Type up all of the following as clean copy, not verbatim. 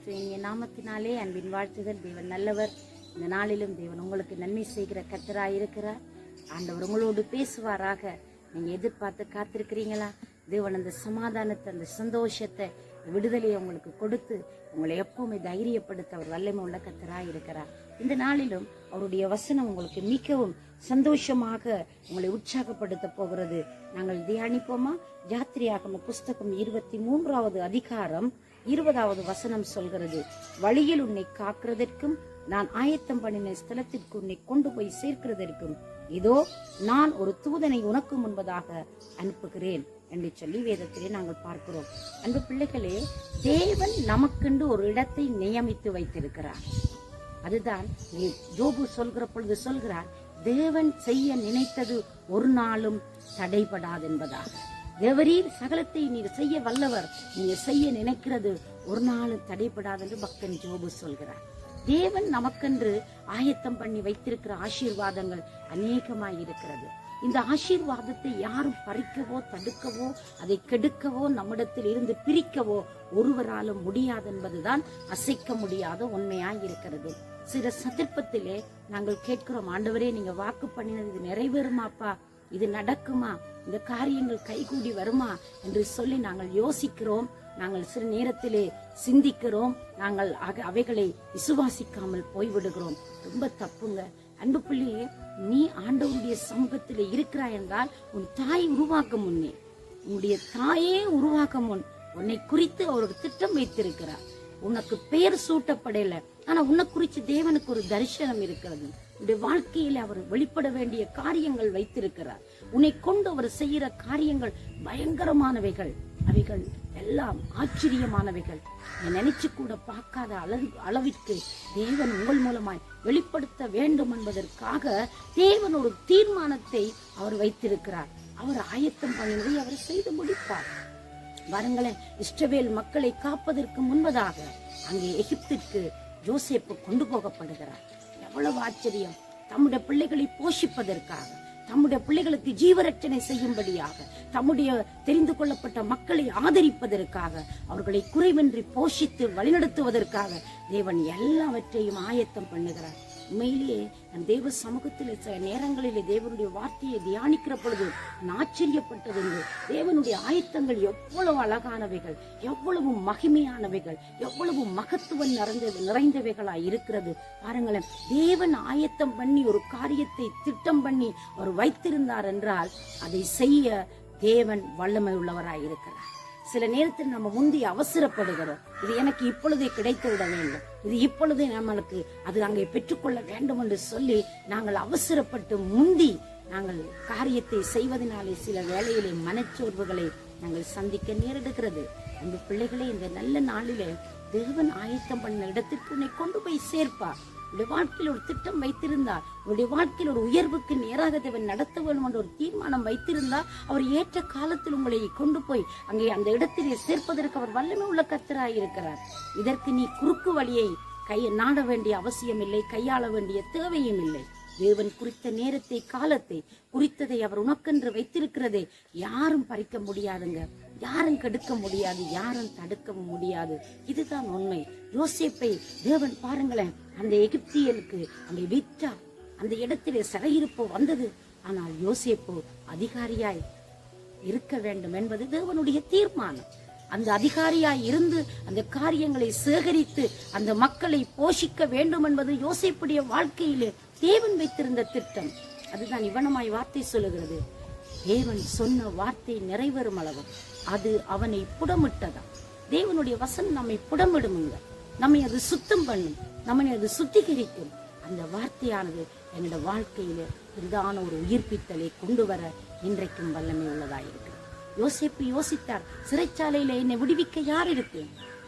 இயேசுவின் நாமத்தினாலே அன்பின் வாழ்த்துதல். தேவன் நல்லவர். இந்த நாளிலும் தேவன் உங்களுக்கு நன்மை செய்கிற கர்த்தராய் இருக்கிறார். ஆண்டவர் உங்களோடு பேசுவாராக. நீங்க எதிர்பார்த்து காத்திருக்கிறீங்களா? தேவன் அந்த சமாதானத்தை, அந்த சந்தோஷத்தை, விடுதலையை உங்களுக்கு கொடுத்து உங்களை எப்பவுமே தைரியப்படுத்த அவர் வல்லமை உள்ள கர்த்தராய் இருக்கிறார். இந்த நாளிலும் அவருடைய வசனம் உங்களுக்கு மிகவும் சந்தோஷமாக உங்களை உற்சாகப்படுத்த போகிறது. நாங்கள் தியானிப்போமா? யாத்திரையாகம புஸ்தகம் 23வது அதிகாரம் 20வது வசனம் சொல்கிறது, வழியில் உன்னை காக்கிறதற்கும் நான் ஆயத்தம் பண்ணின ஸ்தலத்திற்கு உன்னை கொண்டு போய் சேர்க்கிறதற்கும் இதோ நான் ஒரு தூதனை உனக்கு முன்பதாக அனுப்புகிறேன் என்று சொல்லி வேதத்திலே நாங்கள் பார்க்கிறோம். அன்பு பிள்ளைகளே, தேவன் நமக்கென்று ஒரு இடத்தை நியமித்து வைத்திருக்கிறார். அதுதான் யோபு சொல்கிற பொழுது சொல்கிறார், தேவன் செய்ய நினைத்தது ஒரு நாளும் தடைபடாது என்பதாக. தேவரீர் சகலத்தை நீர் செய்ய வல்லவர், நீங்க செய்ய நினைக்கிறது ஒரு நாளும் தடைபடாது என்று பக்தன் யோபு சொல்கிறார். தேவன் நமக்கென்று ஆயத்தம் பண்ணி வைத்திருக்கிற ஆசீர்வாதங்கள் அநேகமாய் இருக்கிறது. இந்த ஆசீர்வாதத்தை யாரும் பறிக்கவோ தடுக்கவோ அதை கெடுக்கவோ நம்மிடத்தில் இருந்து பிரிக்கவோ ஒருவராலும் முடியாது என்பதுதான் அசைக்க முடியாத உண்மையாய் இருக்கிறது. சில சந்தர்ப்பத்திலே நாங்கள் கேட்கிறோம், ஆண்டவரே நீங்க வாக்கு பண்ணினது இது நிறைவேறுமாப்பா, இது நடக்குமா, இந்த காரியங்கள் கைகூடி வருமா என்று சொல்லி நாங்கள் யோசிக்கிறோம். நாங்கள் சில நேரத்திலே சிந்திக்கிறோம். நாங்கள் அவைகளை விசுவாசிக்காமல் போய்விடுகிறோம். ரொம்ப தப்புங்க. அன்பு பிள்ளையே, நீ ஆண்டவருடைய சமூகத்திலே இருக்கிறாய் என்றால் உன் தாய் உருவாக்கும் முன்னே, உன்னுடைய தாயே உருவாக்கும் முன் உன்னை குறித்து அவர் திட்டம் வைத்திருக்கிறார். உனக்கு பெயர் சூட்டப்படல, ஆனா உன்னை குறித்து தேவனுக்கு ஒரு தரிசனம் இருக்கிறது. உன்னுடைய வாழ்க்கையில அவர் வெளிப்பட வேண்டிய காரியங்கள் வைத்திருக்கிறார். உன்னை கொண்டு அவர் செய்யற காரியங்கள் பயங்கரமானவைகள், அவைகள் எல்லாம் ஆச்சரியமானவைகள். நினைச்சு கூட பார்க்காத அளவிற்கு தேவன் உங்கள் மூலமாய் வெளிப்படுத்த வேண்டும் என்பதற்காக தேவன் ஒரு தீர்மானத்தை அவர் வைத்திருக்கிறார். அவர் ஆயத்தம் பண்ணினதை அவர் செய்து முடிப்பார். பாருங்களேன், இஸ்ரவேல் மக்களை காப்பதற்கு முன்பதாக அங்கே எகிப்திற்கு யோசேப்பு கொண்டு போகப்படுகிறார். எவ்வளவு ஆச்சரியம்! தம்முடைய பிள்ளைகளை போஷிப்பதற்காக, தம்முடைய பிள்ளைகளுக்கு ஜீவரட்சணை செய்யும்படியாக, தம்முடைய தெரிந்து கொள்ளப்பட்ட மக்களை ஆதரிப்பதற்காக, அவர்களை குறைவின்றி போஷித்து வழிநடத்துவதற்காக தேவன் எல்லாவற்றையும் ஆயத்தம் பண்ணுகிறார். உண்மையிலேயே நம் தேவ சமூகத்தில் சில நேரங்களிலே தேவனுடைய வார்த்தையை தியானிக்கிற பொழுது ஆச்சரியப்பட்டதுண்டு. தேவனுடைய ஆயத்தங்கள் எவ்வளவு அழகானவைகள், எவ்வளவு மகிமையானவைகள், எவ்வளவு மகத்துவம் நிறைந்தவைகளாய் இருக்கிறது. பாருங்களேன், தேவன் ஆயத்தம் பண்ணி ஒரு காரியத்தை திட்டம் பண்ணி அவர் வைத்திருந்தார் என்றால் அதை செய்ய தேவன் வல்லமை உள்ளவராய் இருக்கிறார். சில நேரத்தில் நம்ம முந்தி அவசரப்படுகிறோம். இது எனக்கு இப்பொழுதே கிடைத்து விட வேண்டும், இது இப்பொழுதே நம்மளுக்கு அது அங்கே பெற்றுக்கொள்ள வேண்டும் என்று சொல்லி நாங்கள் அவசரப்பட்டு முந்தி நாங்கள் காரியத்தை செய்வதனாலே சில வேளையிலே மனச்சோர்வுகளை நாங்கள் சந்திக்க நேரிடுகிறது. அந்த பிள்ளைகளை இந்த நல்ல நாளிலே தேவன் ஆயத்தம் பண்ண இடத்திற்கு உன்னை கொண்டு போய் சேர்ப்பார். உடைய வாழ்க்கையில் ஒரு திட்டம் வைத்திருந்தார், உடைய வாழ்க்கையில் ஒரு உயர்வுக்கு நேராக தேவன் நடத்த வேண்டும் என்ற ஒரு தீர்மானம் வைத்திருந்தார். அவர் ஏற்ற காலத்தில் உங்களை கொண்டு போய் அங்கே அந்த இடத்திலே சேர்ப்பதற்கு அவர் வல்லமை உள்ள கர்த்தராய் இருக்கிறார். இதற்கு நீ குறுக்கு வழியை நாட வேண்டிய அவசியம் இல்லை, கையாள வேண்டிய தேவையும் இல்லை. தேவன் குறித்த நேரத்தை, காலத்தை குறித்ததை அவர் உனக்கென்று வைத்திருக்கிறதை யாரும் பறிக்க முடியாதுங்க, யாரும் கெடுக்க முடியாது, யாரும் தடுக்கவும் முடியாது. இதுதான் உண்மை. யோசேப்பை தேவன் பாருங்களேன், அந்த எகிப்தியலுக்கு அங்கே விட்டார். அந்த இடத்திலே சிறையிருப்பு வந்தது. ஆனால் யோசேப்பு அதிகாரியாய் இருக்க வேண்டும் என்பது தேவனுடைய தீர்மானம். அந்த அதிகாரியாய் இருந்து அந்த காரியங்களை சேகரித்து அந்த மக்களை போஷிக்க வேண்டும் என்பது யோசேப்புடைய வாழ்க்கையிலே தேவன் வைத்திருந்த திட்டம். அதுதான் இவனமாய் வார்த்தை சொல்லுகிறது, தேவன் சொன்ன வார்த்தை நிறைவேறும் அளவு அது அவனை புடமிட்டதா. தேவனுடைய வசனம் நம்மை புடமிடுமுங்க, நம்மை அது சுத்தம் பண்ணும், நம்மை அது சுத்திகரிக்கும். அந்த வார்த்தையானது என்னோட வாழ்க்கையில இருந்தான ஒரு உயிர்ப்பித்தலை கொண்டு வர இன்றைக்கும் வல்லமை உள்ளதாயிருக்கு. யோசேப்பு யோசித்தார், சிறைச்சாலையில என்னை விடுவிக்க யார் இருக்கு,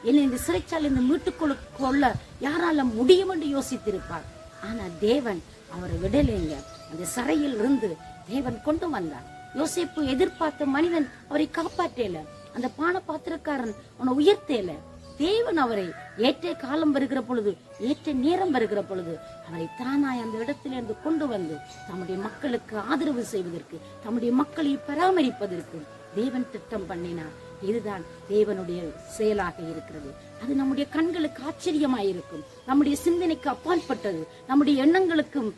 என்னை இந்த சிறைச்சாலையில மீட்டுக் கொள்ள யாரால முடியும் என்று யோசித்திருப்பார். ஆனா தேவன் அவரை விடலைங்க. அந்த சிறையில் இருந்து தேவன் கொண்டு வந்தார். யோசேப்பு எதிர்பார்த்த மனிதன் அவரை காப்பாற்றல, அந்த பான பாத்திரக்காரன் அவனை உயர்த்தல. தேவன் அவரை ஏற்ற காலம் வருகிற பொழுது, ஏற்ற நேரம் வருகிற பொழுது அவரை தானாய் அந்த இடத்திலிருந்து கொண்டு வந்து தம்முடைய மக்களுக்கு ஆதரவு செய்வதற்கு, தம்முடைய மக்களை பராமரிப்பதற்கு தேவன் திட்டம் பண்ணினார். இதுதான் தேவனுடைய செயலாக இருக்கிறது. அது நம்முடைய கண்களுக்கு ஆச்சரியமாயிருக்கும், நம்முடைய சிந்தனைக்கு அப்பாற்பட்டது, நம்முடைய எண்ணங்களுக்கும்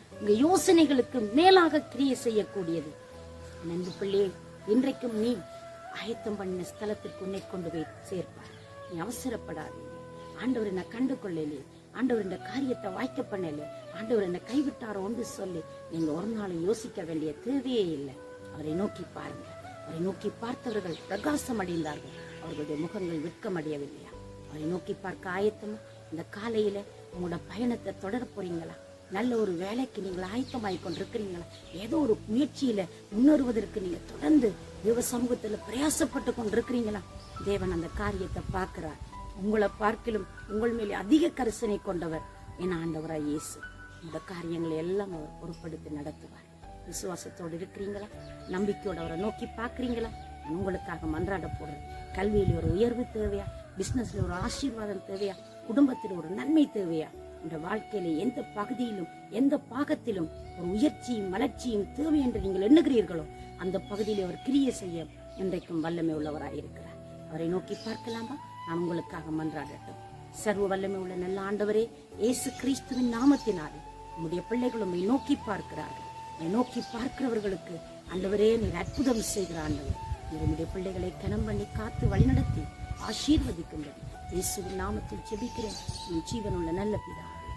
யோசனைகளுக்கும் மேலாக கிரியை செய்யக்கூடியது. நண்பு பிள்ளையே, இன்றைக்கும் நீ ஆயத்தம் பண்ணின ஸ்தலத்திற்கு உன்னை கொண்டு போய் சேர்ப்பார். நீ அவசரப்படாதீங்க. ஆண்டவர் என்ன கண்டு கொள்ளலே, ஆண்டவர் இந்த காரியத்தை வாய்க்க பண்ணல, ஆண்டவர் என்ன கைவிட்டாரோ என்று சொல்லி நீங்க ஒரு நாள் யோசிக்க வேண்டிய தேவையே இல்லை. அவரை நோக்கி பாருங்க. அவரை நோக்கி பார்த்தவர்கள் பிரகாசம் அடைந்தார்கள், அவர்களுடைய முகங்கள் வெட்கமடையவில்லையா? அவரை நோக்கி பார்க்க ஆயத்தமா? இந்த காலையில உங்களோட பயணத்தை தொடர போறீங்களா? நல்ல ஒரு வேலைக்கு நீங்கள் ஆயத்தமாய் கொண்டிருக்கிறீங்களா? ஏதோ ஒரு முயற்சியில முன்னேறுவதற்கு நீங்க தொடர்ந்து தேவ சமூகத்துல பிரயாசப்பட்டு கொண்டிருக்கிறீங்களா? தேவன் அந்த காரியத்தை பார்க்கிறார். உங்களை பார்க்கிலும் உங்கள் மேலே அதிக கரிசனை கொண்டவர் என ஆண்டவராய் இயேசு. இந்த காரியங்களை எல்லாம் அவர் பொறுப்படுத்தி நடத்துவார். விசுவாசத்தோடு இருக்கிறீங்களா? நம்பிக்கையோடு அவரை நோக்கி பார்க்குறீங்களா? நான் உங்களுக்காக மன்றாட போடுறேன். கல்வியில ஒரு உயர்வு தேவையா? பிசினஸ்ல ஒரு ஆசீர்வாதம் தேவையா? குடும்பத்தில் ஒரு நன்மை தேவையா? இந்த வாழ்க்கையில எந்த பகுதியிலும் எந்த பாகத்திலும் ஒரு உயர்ச்சியும் வளர்ச்சியும் தேவை என்று நீங்கள் எண்ணுகிறீர்களோ அந்த பகுதியில அவர் கிரியை செய்ய இன்றைக்கும் வல்லமை உள்ளவராயிருக்கிறார். அவரை நோக்கி பார்க்கலாமா? நான் உங்களுக்காக மன்றாடட்டும். சர்வ வல்லமை உள்ள நல்ல ஆண்டவரே, இயேசு கிறிஸ்துவின் நாமத்தினாலே உம்முடைய பிள்ளைகள் உம்மை நோக்கி பார்க்கிறார்கள். உம்மை நோக்கி பார்க்கிறவர்களுக்கு ஆண்டவரே நீர் அற்புதம் செய்கிற ஆண்டவர். நீர் உம்முடைய பிள்ளைகளை கனம் பண்ணி காத்து வழிநடத்தி ஆசீர்வதிக்கும்படி இயேசுவின் நாமத்தில் ஜெபிக்கிறேன் என் ஜீவனுள்ள நல்ல பிதாவே.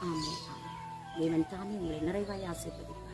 ஆமென். தேவன் தாமே உங்களை நிறைவாய் ஆசீர்வதிப்பார்.